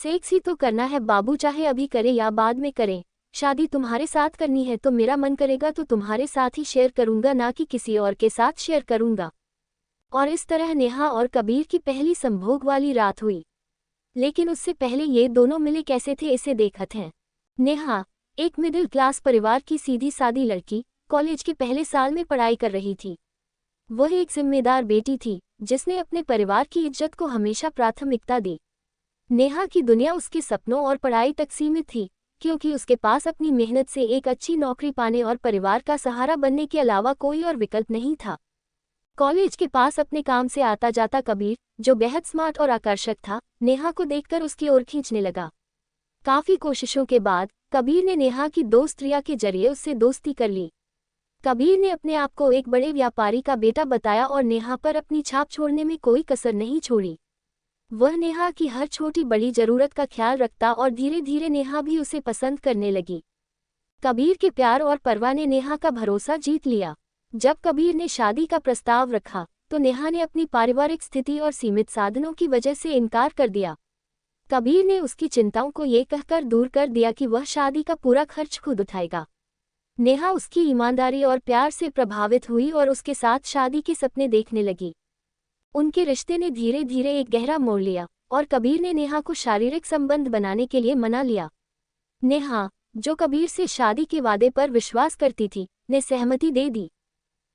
Sex ही तो करना है बाबू, चाहे अभी करे या बाद में करें। शादी तुम्हारे साथ करनी है तो मेरा मन करेगा तो तुम्हारे साथ ही शेयर करूंगा, ना कि किसी और के साथ शेयर करूंगा। और इस तरह नेहा और कबीर की पहली संभोग वाली रात हुई। लेकिन उससे पहले ये दोनों मिले कैसे थे इसे देखते हैं। नेहा एक मिडिल क्लास परिवार की सीधी सादी लड़की, कॉलेज के पहले साल में पढ़ाई कर रही थी। वह एक जिम्मेदार बेटी थी जिसने अपने परिवार की इज्जत को हमेशा प्राथमिकता दी। नेहा की दुनिया उसके सपनों और पढ़ाई तक सीमित थी, क्योंकि उसके पास अपनी मेहनत से एक अच्छी नौकरी पाने और परिवार का सहारा बनने के अलावा कोई और विकल्प नहीं था। कॉलेज के पास अपने काम से आता जाता कबीर, जो बेहद स्मार्ट और आकर्षक था, नेहा को देखकर उसकी ओर खींचने लगा। काफी कोशिशों के बाद कबीर ने नेहा की दोस्त रिया के जरिए उससे दोस्ती कर ली। कबीर ने अपने आप को एक बड़े व्यापारी का बेटा बताया और नेहा पर अपनी छाप छोड़ने में कोई कसर नहीं छोड़ी। वह नेहा की हर छोटी बड़ी जरूरत का ख्याल रखता और धीरे धीरे नेहा भी उसे पसंद करने लगी। कबीर के प्यार और परवाह ने नेहा का भरोसा जीत लिया। जब कबीर ने शादी का प्रस्ताव रखा तो नेहा ने अपनी पारिवारिक स्थिति और सीमित साधनों की वजह से इनकार कर दिया। कबीर ने उसकी चिंताओं को ये कहकर दूर कर दिया कि वह शादी का पूरा खर्च खुद उठाएगा। नेहा उसकी ईमानदारी और प्यार से प्रभावित हुई और उसके साथ शादी के सपने देखने लगी। उनके रिश्ते ने धीरे धीरे एक गहरा मोड़ लिया और कबीर ने नेहा को शारीरिक संबंध बनाने के लिए मना लिया। नेहा, जो कबीर से शादी के वादे पर विश्वास करती थी, ने सहमति दे दी।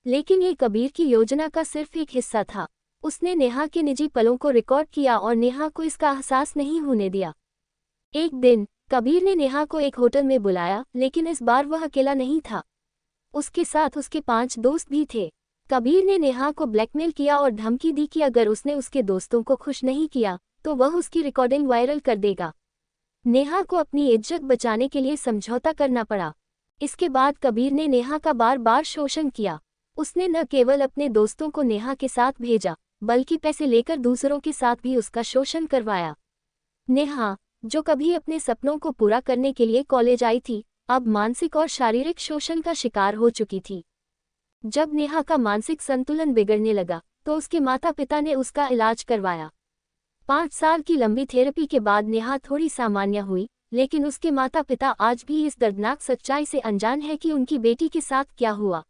लेकिन ये कबीर की योजना का सिर्फ एक हिस्सा था। उसने नेहा के निजी पलों को रिकॉर्ड किया और नेहा को इसका एहसास नहीं होने दिया। एक दिन कबीर ने नेहा को एक होटल में बुलाया, लेकिन इस बार वह अकेला नहीं था। उसके साथ उसके 5 दोस्त भी थे। कबीर ने नेहा को ब्लैकमेल किया और धमकी दी कि अगर उसने उसके दोस्तों को खुश नहीं किया तो वह उसकी रिकॉर्डिंग वायरल कर देगा। नेहा को अपनी इज्जत बचाने के लिए समझौता करना पड़ा। इसके बाद कबीर ने नेहा का बार बार शोषण किया। उसने न केवल अपने दोस्तों को नेहा के साथ भेजा, बल्कि पैसे लेकर दूसरों के साथ भी उसका शोषण करवाया। नेहा, जो कभी अपने सपनों को पूरा करने के लिए कॉलेज आई थी, अब मानसिक और शारीरिक शोषण का शिकार हो चुकी थी। जब नेहा का मानसिक संतुलन बिगड़ने लगा तो उसके माता पिता ने उसका इलाज करवाया। 5 साल की लंबी थेरेपी के बाद नेहा थोड़ी सामान्य हुई, लेकिन उसके माता पिता आज भी इस दर्दनाक सच्चाई से अनजान है कि उनकी बेटी के साथ क्या हुआ।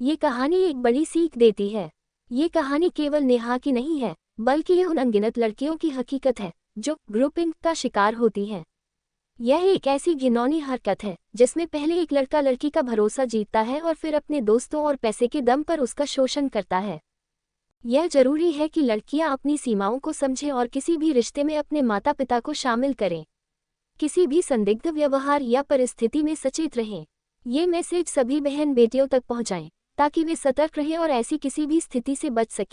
ये कहानी एक बड़ी सीख देती है। ये कहानी केवल नेहा की नहीं है, बल्कि ये उन अनगिनत लड़कियों की हकीकत है जो ग्रुपिंग का शिकार होती हैं। यह एक ऐसी घिनौनी हरकत है जिसमें पहले एक लड़का लड़की का भरोसा जीतता है और फिर अपने दोस्तों और पैसे के दम पर उसका शोषण करता है। यह जरूरी है कि लड़कियां अपनी सीमाओं को समझें और किसी भी रिश्ते में अपने माता पिता को शामिल करें। किसी भी संदिग्ध व्यवहार या परिस्थिति में सचेत रहें। ये मैसेज सभी बहन बेटियों तक पहुंचाएं ताकि वे सतर्क रहें और ऐसी किसी भी स्थिति से बच सकें।